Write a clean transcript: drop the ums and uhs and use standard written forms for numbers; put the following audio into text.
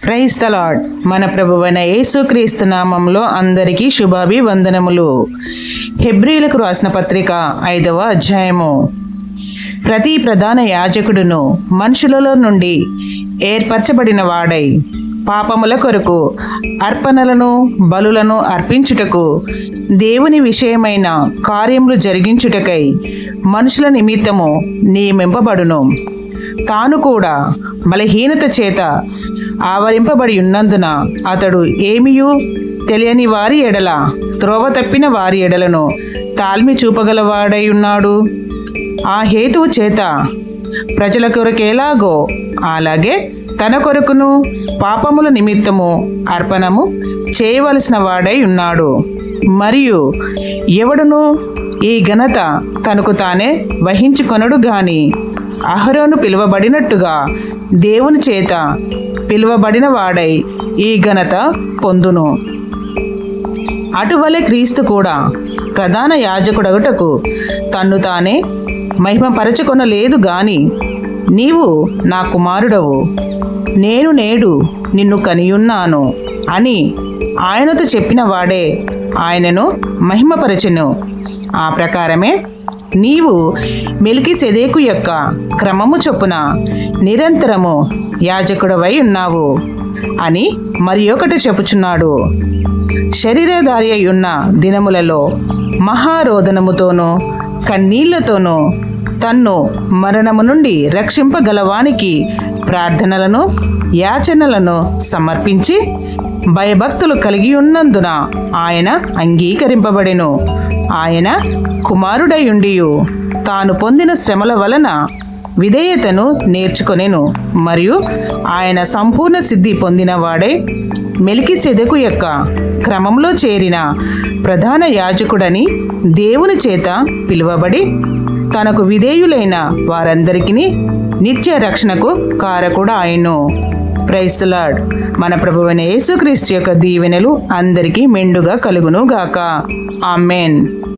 Praise the lord. మన ప్రభువైన యేసుక్రీస్తు నామంలో అందరికీ శుభాభివందనములు. హెబ్రీలకు రాసిన పత్రిక 5వ అధ్యాయము. ప్రతి ప్రధాన యాజకుడును మనుషులలో నుండి ఏర్పరచబడిన వాడై పాపముల కొరకు అర్పణలను బలులను అర్పించుటకు దేవుని విషయమైన కార్యములు జరిగించుటకై మనుషుల నిమిత్తము నియమింపబడును. తాను కూడా బలహీనత చేత ఆవరింపబడి ఉన్నందున అతడు ఏమియూ తెలియని వారి ఎడల త్రోవ తప్పిన వారి ఎడలను తాల్మి చూపగలవాడై ఉన్నాడు. ఆ హేతువు చేత ప్రజల కొరకేలాగో అలాగే తన కొరకును పాపముల నిమిత్తము అర్పణము చేయవలసిన వాడై ఉన్నాడు. మరియు ఎవడును ఈ ఘనత తనకు తానే వహించుకొనడు గాని అహరోను పిలువబడినట్టుగా దేవుని చేత పిలువబడిన వాడై ఈ ఘనత పొందును. అటువలే క్రీస్తు కూడా ప్రధాన యాజకుడగుటకు తన్ను తానే మహిమపరచుకొనలేదు గాని, నీవు నా కుమారుడవు, నేను నేడు నిన్ను కనియున్నాను అని ఆయనతో చెప్పిన వాడే ఆయనను మహిమపరచెను. ఆ ప్రకారమే నీవు మెల్కీసెదెకు యొక్క క్రమము చొప్పున నిరంతరము యాజకుడవై ఉన్నావు అని మరి ఒకటి చెప్పుచున్నాడు. శరీరధారి అయి ఉన్న దినములలో మహారోదనముతోనూ కన్నీళ్లతోనూ తన్ను మరణము నుండి రక్షింపగలవానికి ప్రార్థనలను యాచనలను సమర్పించి భయభక్తులు కలిగి ఉన్నందున ఆయన అంగీకరింపబడెను. ఆయన కుమారుడయుండియు తాను పొందిన శ్రమల వలన విధేయతను నేర్చుకొనెను. మరియు ఆయన సంపూర్ణ సిద్ధి పొందిన వాడై మెల్కీసెదెకు యొక్క క్రమంలో చేరిన ప్రధాన యాజకుడని దేవుని చేత పిలువబడి తనకు విధేయులైన వారందరికీ నిత్య రక్షణకు కారకుడు ఆయను. Praise the Lord. మన ప్రభువైన యేసుక్రీస్తు యొక్క దీవెనలు అందరికీ మెండుగా కలుగును గాక. ఆమేన్.